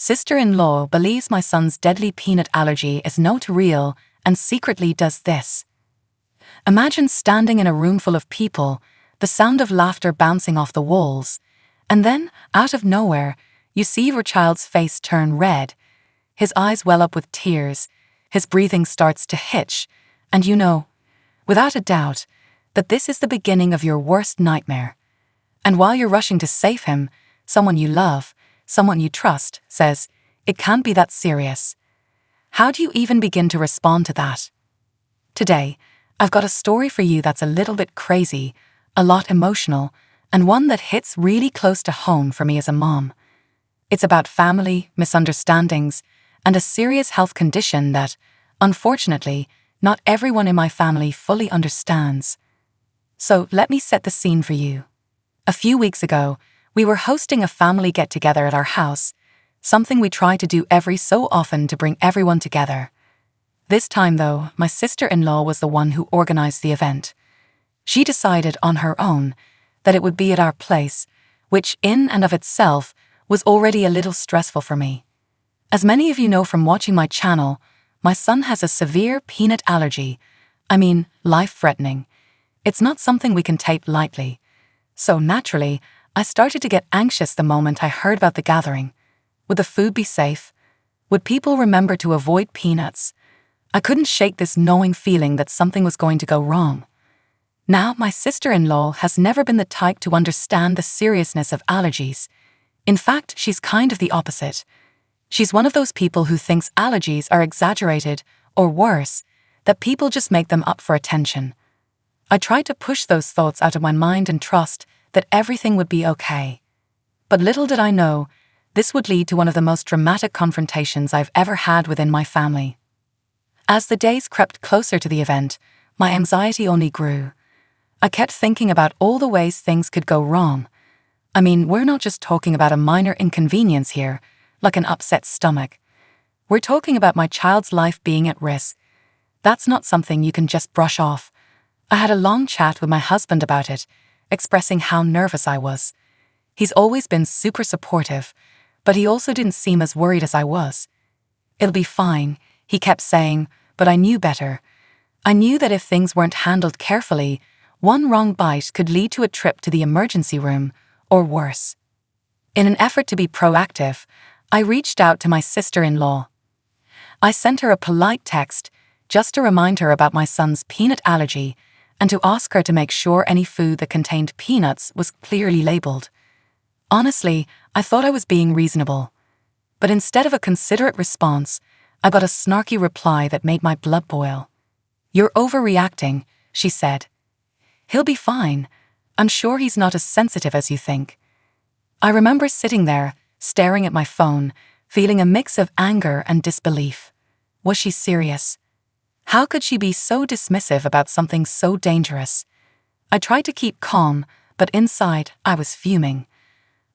sister-in-law believes my son's deadly peanut allergy is not real and secretly does this. Imagine standing in a room full of people, the sound of laughter bouncing off the walls, and then, out of nowhere, you see your child's face turn red. His eyes well up with tears, his breathing starts to hitch, and you know, without a doubt, that this is the beginning of your worst nightmare. And while you're rushing to save him, someone you love, someone you trust, says, "It can't be that serious." How do you even begin to respond to that? Today, I've got a story for you that's a little bit crazy, a lot emotional, and one that hits really close to home for me as a mom. It's about family, misunderstandings, and a serious health condition that, unfortunately, not everyone in my family fully understands. So let me set the scene for you. A few weeks ago, we were hosting a family get-together at our house, something we try to do every so often to bring everyone together. This time, though, my sister-in-law was the one who organized the event. She decided on her own that it would be at our place, which in and of itself was already a little stressful for me. As many of you know from watching my channel, my son has a severe peanut allergy. I mean, life-threatening. It's not something we can take lightly. So naturally, I started to get anxious the moment I heard about the gathering. Would the food be safe? Would people remember to avoid peanuts? I couldn't shake this gnawing feeling that something was going to go wrong. Now, my sister-in-law has never been the type to understand the seriousness of allergies. In fact, she's kind of the opposite. She's one of those people who thinks allergies are exaggerated, or worse, that people just make them up for attention. I tried to push those thoughts out of my mind and trust that everything would be okay. But little did I know, this would lead to one of the most dramatic confrontations I've ever had within my family. As the days crept closer to the event, my anxiety only grew. I kept thinking about all the ways things could go wrong. I mean, we're not just talking about a minor inconvenience here, like an upset stomach. We're talking about my child's life being at risk. That's not something you can just brush off. I had a long chat with my husband about it, expressing how nervous I was. He's always been super supportive, but he also didn't seem as worried as I was. "It'll be fine," he kept saying, but I knew better. I knew that if things weren't handled carefully, one wrong bite could lead to a trip to the emergency room, or worse. In an effort to be proactive, I reached out to my sister-in-law. I sent her a polite text just to remind her about my son's peanut allergy and to ask her to make sure any food that contained peanuts was clearly labeled. Honestly, I thought I was being reasonable. But instead of a considerate response, I got a snarky reply that made my blood boil. "You're overreacting," she said. "He'll be fine. I'm sure he's not as sensitive as you think." I remember sitting there, staring at my phone, feeling a mix of anger and disbelief. Was she serious? How could she be so dismissive about something so dangerous? I tried to keep calm, but inside, I was fuming.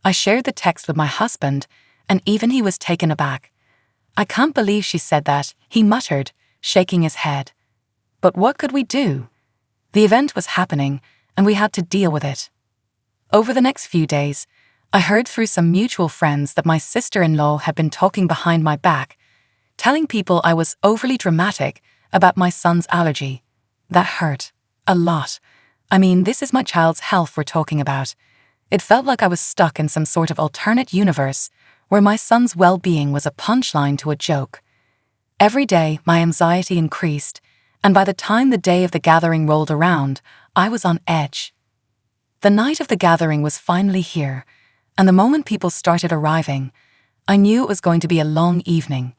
I shared the text with my husband, and even he was taken aback. "I can't believe she said that," he muttered, shaking his head. But what could we do? The event was happening, and we had to deal with it. Over the next few days, I heard through some mutual friends that my sister-in-law had been talking behind my back, telling people I was overly dramatic about my son's allergy. That hurt. A lot. I mean, this is my child's health we're talking about. It felt like I was stuck in some sort of alternate universe where my son's well-being was a punchline to a joke. Every day, my anxiety increased, and by the time the day of the gathering rolled around, I was on edge. The night of the gathering was finally here, and the moment people started arriving, I knew it was going to be a long evening.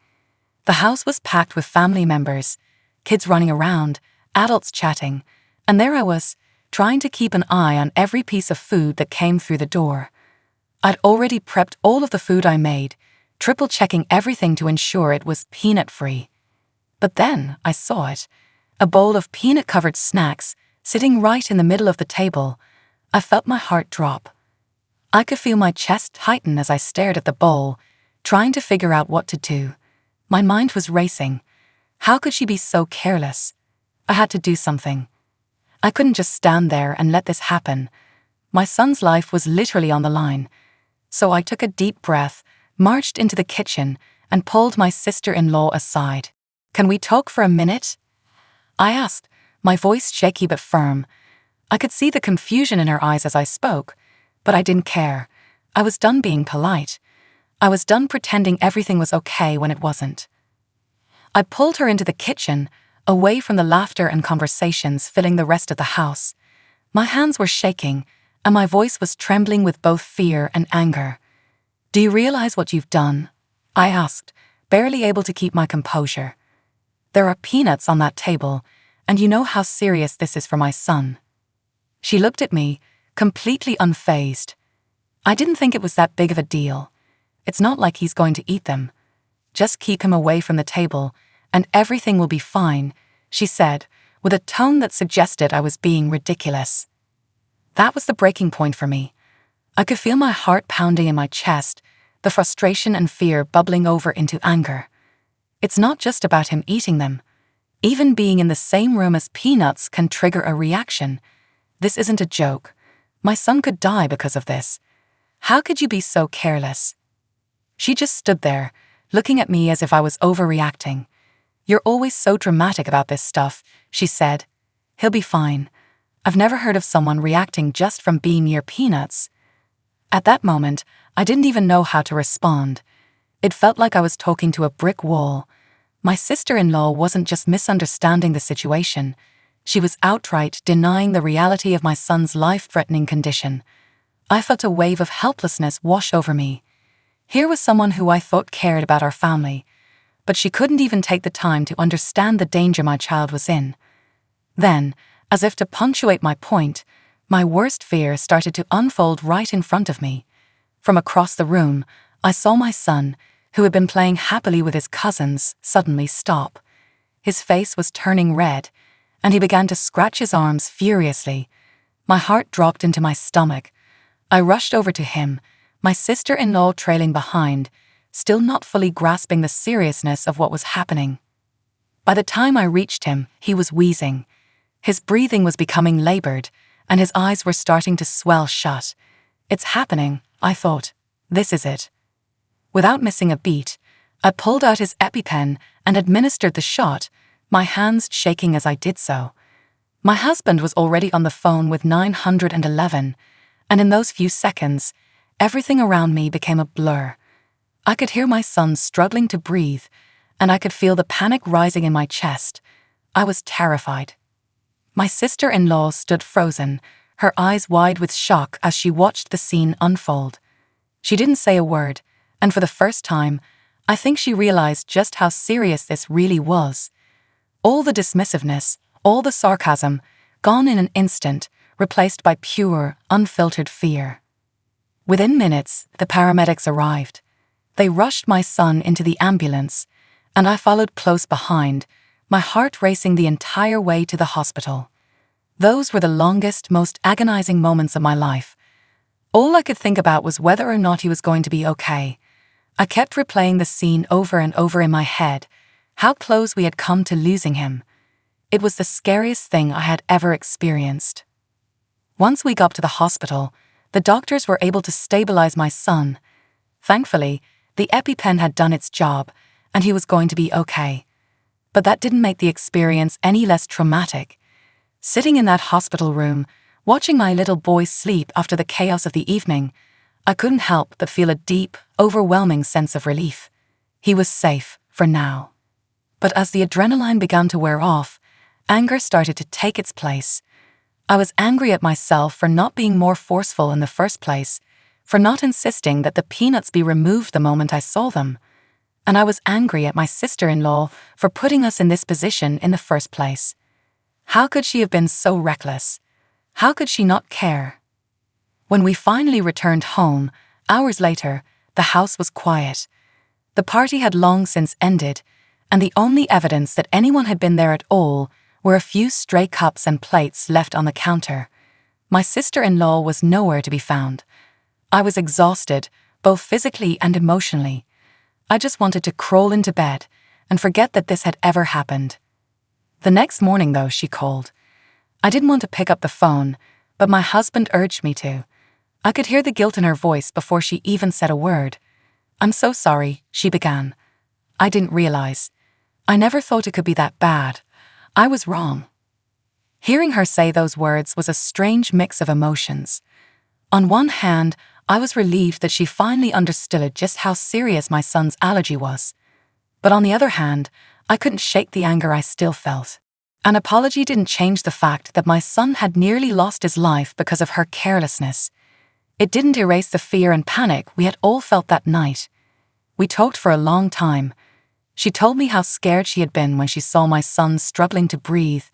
The house was packed with family members, kids running around, adults chatting, and there I was, trying to keep an eye on every piece of food that came through the door. I'd already prepped all of the food I made, triple-checking everything to ensure it was peanut-free. But then I saw it, a bowl of peanut-covered snacks sitting right in the middle of the table. I felt my heart drop. I could feel my chest tighten as I stared at the bowl, trying to figure out what to do. My mind was racing. How could she be so careless? I had to do something. I couldn't just stand there and let this happen. My son's life was literally on the line. So I took a deep breath, marched into the kitchen and pulled my sister-in-law aside. "Can we talk for a minute?" I asked, my voice shaky but firm. I could see the confusion in her eyes as I spoke, but I didn't care. I was done being polite. I was done pretending everything was okay when it wasn't. I pulled her into the kitchen, away from the laughter and conversations filling the rest of the house. My hands were shaking, and my voice was trembling with both fear and anger. "Do you realize what you've done?" I asked, barely able to keep my composure. "There are peanuts on that table, and you know how serious this is for my son." She looked at me, completely unfazed. "I didn't think it was that big of a deal. It's not like he's going to eat them. Just keep him away from the table, and everything will be fine," she said, with a tone that suggested I was being ridiculous. That was the breaking point for me. I could feel my heart pounding in my chest, the frustration and fear bubbling over into anger. It's not just about him eating them. Even being in the same room as peanuts can trigger a reaction. This isn't a joke. My son could die because of this. How could you be so careless? She just stood there, looking at me as if I was overreacting. "You're always so dramatic about this stuff," she said. "He'll be fine. I've never heard of someone reacting just from being near peanuts." At that moment, I didn't even know how to respond. It felt like I was talking to a brick wall. My sister-in-law wasn't just misunderstanding the situation. She was outright denying the reality of my son's life-threatening condition. I felt a wave of helplessness wash over me. Here was someone who I thought cared about our family, but she couldn't even take the time to understand the danger my child was in. Then, as if to punctuate my point, my worst fear started to unfold right in front of me. From across the room, I saw my son, who had been playing happily with his cousins, suddenly stop. His face was turning red, and he began to scratch his arms furiously. My heart dropped into my stomach. I rushed over to him, my sister-in-law trailing behind, still not fully grasping the seriousness of what was happening. By the time I reached him, he was wheezing. His breathing was becoming labored, and his eyes were starting to swell shut. "It's happening," I thought. "This is it." Without missing a beat, I pulled out his EpiPen and administered the shot, my hands shaking as I did so. My husband was already on the phone with 911, and in those few seconds, everything around me became a blur. I could hear my son struggling to breathe, and I could feel the panic rising in my chest. I was terrified. My sister-in-law stood frozen, her eyes wide with shock as she watched the scene unfold. She didn't say a word, and for the first time, I think she realized just how serious this really was. All the dismissiveness, all the sarcasm, gone in an instant, replaced by pure, unfiltered fear. Within minutes, the paramedics arrived. They rushed my son into the ambulance, and I followed close behind, my heart racing the entire way to the hospital. Those were the longest, most agonizing moments of my life. All I could think about was whether or not he was going to be okay. I kept replaying the scene over and over in my head, how close we had come to losing him. It was the scariest thing I had ever experienced. Once we got to the hospital, the doctors were able to stabilize my son. Thankfully, the EpiPen had done its job, and he was going to be okay. But that didn't make the experience any less traumatic. Sitting in that hospital room, watching my little boy sleep after the chaos of the evening, I couldn't help but feel a deep, overwhelming sense of relief. He was safe, for now. But as the adrenaline began to wear off, anger started to take its place. I was angry at myself for not being more forceful in the first place, for not insisting that the peanuts be removed the moment I saw them. And I was angry at my sister-in-law for putting us in this position in the first place. How could she have been so reckless? How could she not care? When we finally returned home, hours later, the house was quiet. The party had long since ended, and the only evidence that anyone had been there at all were a few stray cups and plates left on the counter. My sister-in-law was nowhere to be found. I was exhausted, both physically and emotionally. I just wanted to crawl into bed and forget that this had ever happened. The next morning, though, she called. I didn't want to pick up the phone, but my husband urged me to. I could hear the guilt in her voice before she even said a word. "I'm so sorry," she began. "I didn't realize. I never thought it could be that bad. I was wrong." Hearing her say those words was a strange mix of emotions. On one hand, I was relieved that she finally understood just how serious my son's allergy was. But on the other hand, I couldn't shake the anger I still felt. An apology didn't change the fact that my son had nearly lost his life because of her carelessness. It didn't erase the fear and panic we had all felt that night. We talked for a long time. She told me how scared she had been when she saw my son struggling to breathe,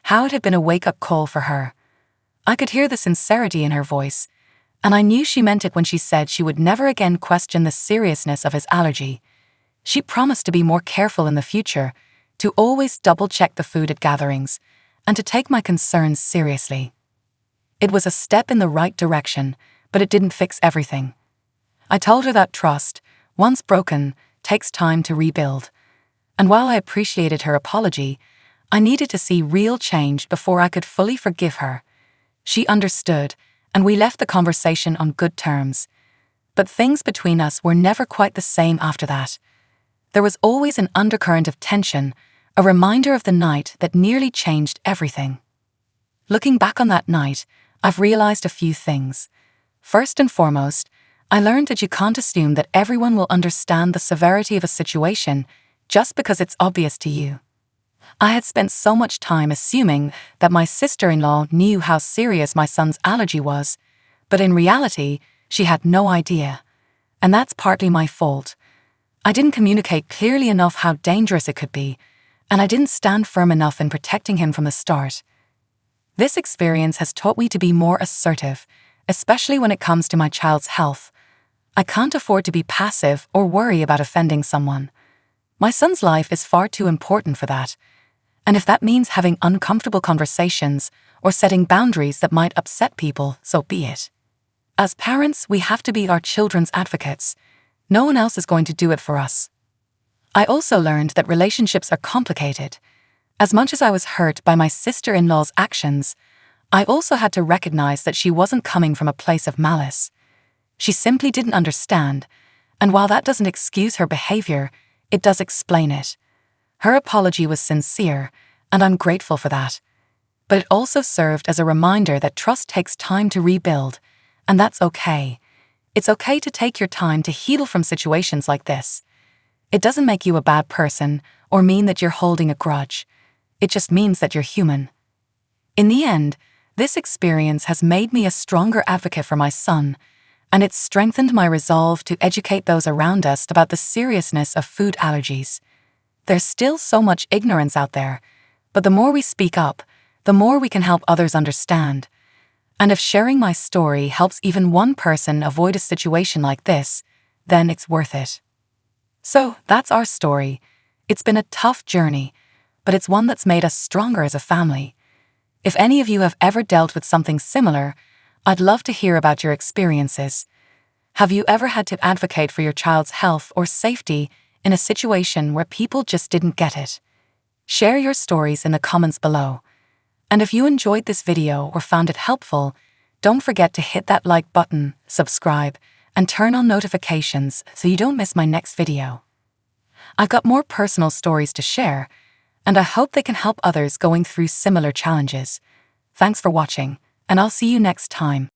how it had been a wake-up call for her. I could hear the sincerity in her voice, and I knew she meant it when she said she would never again question the seriousness of his allergy. She promised to be more careful in the future, to always double-check the food at gatherings, and to take my concerns seriously. It was a step in the right direction, but it didn't fix everything. I told her that trust, once broken, takes time to rebuild. And while I appreciated her apology, I needed to see real change before I could fully forgive her. She understood, and we left the conversation on good terms. But things between us were never quite the same after that. There was always an undercurrent of tension, a reminder of the night that nearly changed everything. Looking back on that night, I've realized a few things. First and foremost, I learned that you can't assume that everyone will understand the severity of a situation just because it's obvious to you. I had spent so much time assuming that my sister-in-law knew how serious my son's allergy was, but in reality, she had no idea. And that's partly my fault. I didn't communicate clearly enough how dangerous it could be, and I didn't stand firm enough in protecting him from the start. This experience has taught me to be more assertive, especially when it comes to my child's health. I can't afford to be passive or worry about offending someone. My son's life is far too important for that. And if that means having uncomfortable conversations or setting boundaries that might upset people, so be it. As parents, we have to be our children's advocates. No one else is going to do it for us. I also learned that relationships are complicated. As much as I was hurt by my sister-in-law's actions, I also had to recognize that she wasn't coming from a place of malice. She simply didn't understand, and while that doesn't excuse her behavior, it does explain it. Her apology was sincere, and I'm grateful for that. But it also served as a reminder that trust takes time to rebuild, and that's okay. It's okay to take your time to heal from situations like this. It doesn't make you a bad person or mean that you're holding a grudge. It just means that you're human. In the end, this experience has made me a stronger advocate for my son, and it's strengthened my resolve to educate those around us about the seriousness of food allergies. There's still so much ignorance out there, but the more we speak up, the more we can help others understand. And if sharing my story helps even one person avoid a situation like this, then it's worth it. So, that's our story. It's been a tough journey, but it's one that's made us stronger as a family. If any of you have ever dealt with something similar, I'd love to hear about your experiences. Have you ever had to advocate for your child's health or safety in a situation where people just didn't get it? Share your stories in the comments below. And if you enjoyed this video or found it helpful, don't forget to hit that like button, subscribe, and turn on notifications so you don't miss my next video. I've got more personal stories to share, and I hope they can help others going through similar challenges. Thanks for watching, and I'll see you next time.